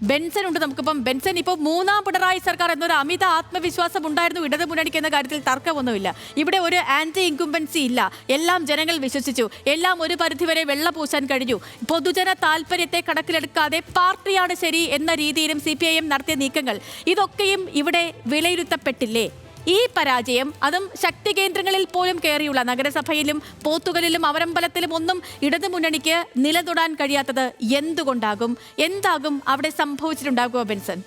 Benson ഉണ്ട് നമുക്കിപ്പം. Benson ഇപ്പോൾ മൂന്നാം പിണറായി സർക്കാർ എന്നൊരു അമിത ആത്മവിശ്വാസം ഉണ്ടായിരുന്നു ഇടതു മുന്നണിക്ക് എന്ന കാര്യത്തിൽ തർക്കമൊന്നുമില്ല. ഇവിടെ ഒരു ആന്റി ഇൻകുംബൻസി ഇല്ല. എല്ലാം ജനങ്ങൾ വിശ്വസിച്ചു. എല്ലാം ഒരു പരിധിവരെ വെള്ളപൂശാൻ കഴിഞ്ഞു. പൊതുജന താല്പര്യത്തെ കണക്കിലെടുക്കാതെ പാർട്ടിയാണ് ശരി എന്ന രീതിയിലും CPIM നടത്തിയ നീക്കങ്ങൾ ഇതൊക്കെയും ഇവിടെ വിലയിരുത്തപ്പെട്ടില്ലേ? ഈ പരാജയം അതും ശക്തി കേന്ദ്രങ്ങളിൽ പോലും കയറിയുള്ള നഗരസഭയിലും പോത്തുകലിലും അവരമ്പലത്തിലും ഒന്നും ഇടതു മുന്നണിക്ക് നിലതൊടാൻ കഴിയാത്തത് എന്തുകൊണ്ടാകും? എന്താകും അവിടെ സംഭവിച്ചിട്ടുണ്ടാകുക ബെൻസൺ?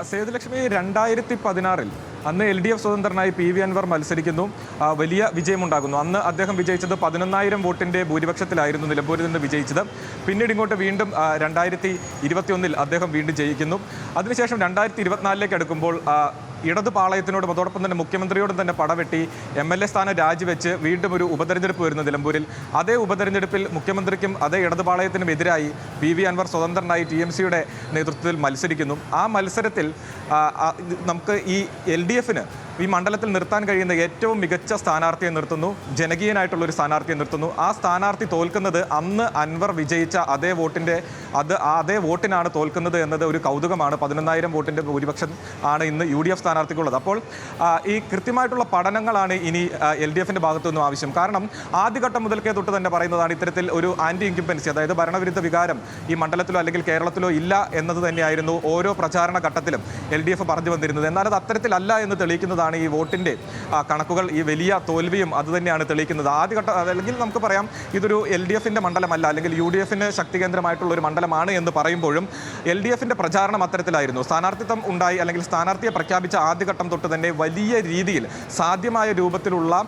സേതുലക്ഷ്മി, 2016 അന്ന് LDF സ്വതന്ത്രനായി PV അൻവർ മത്സരിക്കുന്നു. വലിയ വിജയമുണ്ടാകുന്നു. അന്ന് അദ്ദേഹം വിജയിച്ചത് 11,000 വോട്ടിൻ്റെ ഭൂരിപക്ഷത്തിലായിരുന്നു നിലമ്പൂരിൽ നിന്ന് വിജയിച്ചത്. പിന്നീട് ഇങ്ങോട്ട് വീണ്ടും 2021 അദ്ദേഹം വീണ്ടും ജയിക്കുന്നു. അതിനുശേഷം 2024 അടുക്കുമ്പോൾ ഇടതു പാളയത്തിനോടും അതോടൊപ്പം തന്നെ മുഖ്യമന്ത്രിയോടും തന്നെ പടവെട്ടി MLA സ്ഥാനം രാജിവെച്ച് വീണ്ടും ഒരു ഉപതെരഞ്ഞെടുപ്പ് വരുന്നു നിലമ്പൂരിൽ. അതേ ഉപതെരഞ്ഞെടുപ്പിൽ മുഖ്യമന്ത്രിക്കും അതേ ഇടതുപാളയത്തിനും എതിരായി PV അൻവർ സ്വതന്ത്രനായി TMCയുടെ നേതൃത്വത്തിൽ മത്സരിക്കുന്നു. ആ മത്സരത്തിൽ നമുക്ക് ഈ LDFന് ഈ മണ്ഡലത്തിൽ നിർത്താൻ കഴിയുന്ന ഏറ്റവും മികച്ച സ്ഥാനാർത്ഥിയെ നിർത്തുന്നു, ജനകീയനായിട്ടുള്ളൊരു സ്ഥാനാർത്ഥിയെ നിർത്തുന്നു. ആ സ്ഥാനാർത്ഥി തോൽക്കുന്നത് അന്ന് അൻവർ വിജയിച്ച അതേ വോട്ടിനാണ് തോൽക്കുന്നത് എന്നത് ഒരു കൗതുകമാണ്. 11,000 വോട്ടിൻ്റെ ഭൂരിപക്ഷം ആണ് ഇന്ന് UDF സ്ഥാനാർത്ഥിക്കുള്ളത്. അപ്പോൾ ഈ കൃത്യമായിട്ടുള്ള പഠനങ്ങളാണ് ഇനി LDFിൻ്റെ ഭാഗത്തു നിന്നും ആവശ്യം. കാരണം ആദ്യഘട്ടം മുതൽക്കേ തൊട്ട് തന്നെ പറയുന്നതാണ് ഇത്തരത്തിൽ ഒരു ആൻറ്റി ഇൻക്യുംബൻസി, അതായത് ഭരണവിരുദ്ധ വികാരം ഈ മണ്ഡലത്തിലോ അല്ലെങ്കിൽ കേരളത്തിലോ ഇല്ല എന്നത് തന്നെയായിരുന്നു ഓരോ പ്രചാരണ ഘട്ടത്തിലും LDF പറഞ്ഞു വന്നിരുന്നത്. എന്നാൽ അത് അത്തരത്തിലല്ല എന്ന് തെളിയിക്കുന്നതാണ് ഈ വോട്ടിൻ്റെ കണക്കുകൾ. ഈ വലിയ തോൽവിയും അതുതന്നെയാണ് തെളിയിക്കുന്നത്. ആദ്യഘട്ടം അല്ലെങ്കിൽ നമുക്ക് പറയാം ഇതൊരു LDFിൻ്റെ മണ്ഡലമല്ല, അല്ലെങ്കിൽ UDFന് ശക്തി കേന്ദ്രമായിട്ടുള്ള ഒരു മണ്ഡലമാണ് എന്ന് പറയുമ്പോഴും LDFിൻ്റെ പ്രചാരണം അത്തരത്തിലായിരുന്നു. സ്ഥാനാർത്ഥിത്വം ഉണ്ടായി അല്ലെങ്കിൽ സ്ഥാനാർത്ഥിയെ പ്രഖ്യാപിച്ച ആദ്യഘട്ടം തൊട്ട് തന്നെ വലിയ രീതിയിൽ സാധ്യമായ രൂപത്തിലുള്ള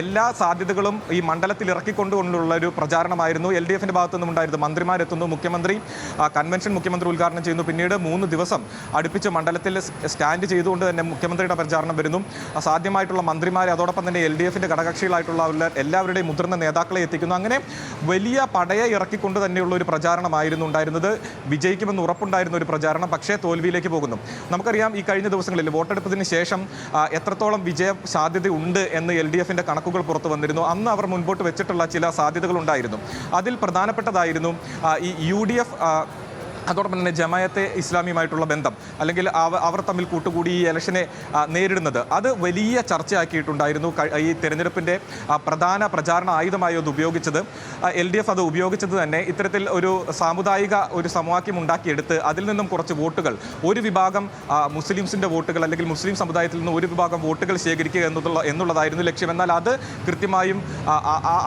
എല്ലാ സാധ്യതകളും ഈ മണ്ഡലത്തിൽ ഇറക്കിക്കൊണ്ടുകൊണ്ടുള്ള ഒരു പ്രചാരണമായിരുന്നു LDFിൻ്റെ ഭാഗത്തു നിന്നും ഉണ്ടായിരുന്നു. മന്ത്രിമാരെത്തുന്നു, മുഖ്യമന്ത്രി കൺവെൻഷൻ മുഖ്യമന്ത്രി ഉദ്ഘാടനം ചെയ്യുന്നു. പിന്നീട് 3 ദിവസം അടുപ്പിച്ച് മണ്ഡലത്തിൽ സ്റ്റാൻഡ് ചെയ്തുകൊണ്ട് തന്നെ മുഖ്യമന്ത്രിയുടെ പ്രചാരണം വരുന്നു. സാധ്യമായിട്ടുള്ള മന്ത്രിമാരെ അതോടൊപ്പം തന്നെ LDFിൻ്റെ ഘടകകക്ഷികളായിട്ടുള്ള എല്ലാവരുടെയും മുതിർന്ന നേതാക്കളെ എത്തിക്കുന്നു. അങ്ങനെ വലിയ പടയെ ഇറക്കിക്കൊണ്ട് തന്നെയുള്ള ഒരു പ്രചാരണമായിരുന്നു ഉണ്ടായിരുന്നത്. വിജയിക്കുമെന്ന് ഉറപ്പുണ്ടായിരുന്ന ഒരു പ്രചാരണം, പക്ഷേ തോൽവിയിലേക്ക് പോകുന്നു. നമുക്കറിയാം ഈ കഴിഞ്ഞ ദിവസങ്ങളിൽ വോട്ടെടുപ്പത്തിന് ശേഷം എത്രത്തോളം വിജയ സാധ്യതയുണ്ട് എന്ന് LDFിൻ്റെ കണക്കുകൾ പുറത്തു വന്നിരുന്നു. അന്ന് അവർ മുൻപോട്ട് വെച്ചിട്ടുള്ള ചില സാധ്യതകളുണ്ടായിരുന്നു. അതിൽ പ്രധാനപ്പെട്ടതായിരുന്നു ഈ UDF അതോടൊപ്പം തന്നെ ജമായത്തെ ഇസ്ലാമിയുമായിട്ടുള്ള ബന്ധം, അല്ലെങ്കിൽ അവർ തമ്മിൽ കൂട്ടുകൂടി ഈ ഇലക്ഷനെ നേരിടുന്നത്. അത് വലിയ ചർച്ചയാക്കിയിട്ടുണ്ടായിരുന്നു. ഈ തെരഞ്ഞെടുപ്പിൻ്റെ പ്രധാന പ്രചാരണ ആയുധമായി അത് ഉപയോഗിച്ചത് LDF അത് ഉപയോഗിച്ചത് തന്നെ ഇത്തരത്തിൽ ഒരു സാമുദായിക ഒരു സമവാക്യം ഉണ്ടാക്കിയെടുത്ത് അതിൽ നിന്നും കുറച്ച് വോട്ടുകൾ, ഒരു വിഭാഗം മുസ്ലിംസിൻ്റെ വോട്ടുകൾ അല്ലെങ്കിൽ മുസ്ലിം സമുദായത്തിൽ നിന്ന് ഒരു വിഭാഗം വോട്ടുകൾ ശേഖരിക്കുക എന്നുള്ളതായിരുന്നു ലക്ഷ്യം. എന്നാൽ അത് കൃത്യമായും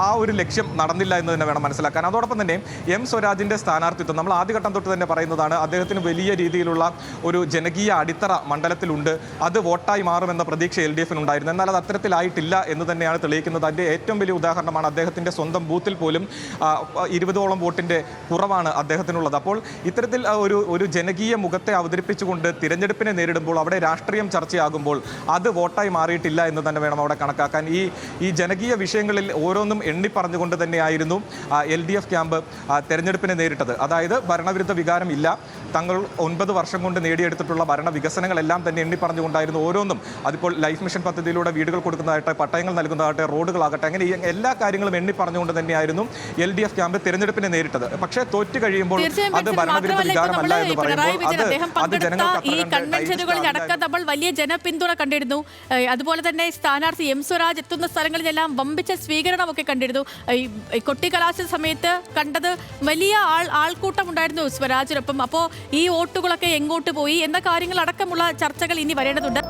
ആ ഒരു ലക്ഷ്യം നടന്നില്ല എന്ന് തന്നെ വേണം മനസ്സിലാക്കാൻ. അതോടൊപ്പം തന്നെ M സ്വരാജിൻ്റെ സ്ഥാനാർത്ഥിത്വം നമ്മൾ ആദ്യഘട്ടം തൊട്ട് തന്നെ പറയുന്നതാണ്. അദ്ദേഹത്തിന് വലിയ രീതിയിലുള്ള ഒരു ജനകീയ അടിത്തറ മണ്ഡലത്തിലുണ്ട്. അത് വോട്ടായി മാറുമെന്ന പ്രതീക്ഷ LDFിനുണ്ടായിരുന്നു. എന്നാൽ അത് അത്തരത്തിലായിട്ടില്ല എന്ന് തന്നെയാണ് തെളിയിക്കുന്നത്. അതിൻ്റെ ഏറ്റവും വലിയ ഉദാഹരണമാണ് അദ്ദേഹത്തിൻ്റെ സ്വന്തം ബൂത്തിൽ പോലും 20ഓളം വോട്ടിൻ്റെ കുറവാണ് അദ്ദേഹത്തിനുള്ളത്. അപ്പോൾ ഇത്തരത്തിൽ ഒരു ജനകീയ മുഖത്തെ അവതരിപ്പിച്ചുകൊണ്ട് തിരഞ്ഞെടുപ്പിനെ നേരിടുമ്പോൾ അവിടെ രാഷ്ട്രീയം ചർച്ചയാകുമ്പോൾ അത് വോട്ടായി മാറിയിട്ടില്ല എന്ന് തന്നെ വേണം അവിടെ കണക്കാക്കാൻ. ഈ ജനകീയ വിഷയങ്ങളിൽ ഓരോന്നും എണ്ണി പറഞ്ഞുകൊണ്ട് തന്നെയായിരുന്നു LDF ക്യാമ്പ് തെരഞ്ഞെടുപ്പിനെ നേരിട്ടത്. അതായത് ഭരണവിരുദ്ധ വികാരം ഇല്ല, തങ്ങൾ 9 വർഷം കൊണ്ട് നേടിയെടുത്തിട്ടുള്ള ഭരണ വികസനങ്ങളെല്ലാം തന്നെ എണ്ണി പറഞ്ഞുകൊണ്ടായിരുന്നു ഓരോന്നും. അതിപ്പോൾ ലൈഫ് മിഷൻ പദ്ധതിയിലൂടെ വീടുകൾ കൊടുക്കുന്നതാകട്ടെ, പട്ടയങ്ങൾ നൽകുന്നതാകട്ടെ, റോഡുകളാകട്ടെ, അങ്ങനെ എല്ലാ കാര്യങ്ങളും എണ്ണി പറഞ്ഞുകൊണ്ട് തന്നെയായിരുന്നു LDF ക്യാമ്പ് തെരഞ്ഞെടുപ്പിനെ നേരിട്ടത്. പക്ഷേ തോറ്റു കഴിയുമ്പോൾ അത് ഭരണവിരുദ്ധ വികാരമല്ല എന്ന് പറയുമ്പോൾ അത് ജനങ്ങൾക്ക് ഈ കൺവെൻഷനുകളിലടക്കം നമ്മൾ വലിയ ജനപിന്തുണ കണ്ടിരുന്നു. അതുപോലെ തന്നെ സ്ഥാനാർത്ഥി M സ്വരാജ് എത്തുന്ന സ്ഥലങ്ങളിലെല്ലാം വമ്പിച്ച സ്വീകരണമൊക്കെ കണ്ടിരുന്നു. കൊട്ടിക്കലാശ സമയത്ത് കണ്ടത് വലിയ ആൾക്കൂട്ടം ഉണ്ടായിരുന്നു സ്വരാജിനൊപ്പം. അപ്പോൾ ഈ വോട്ടുകളൊക്കെ എങ്ങോട്ട് പോയി എന്ന കാര്യങ്ങളടക്കമുള്ള ചർച്ചകൾ ഇനി വരേണ്ടതുണ്ട്.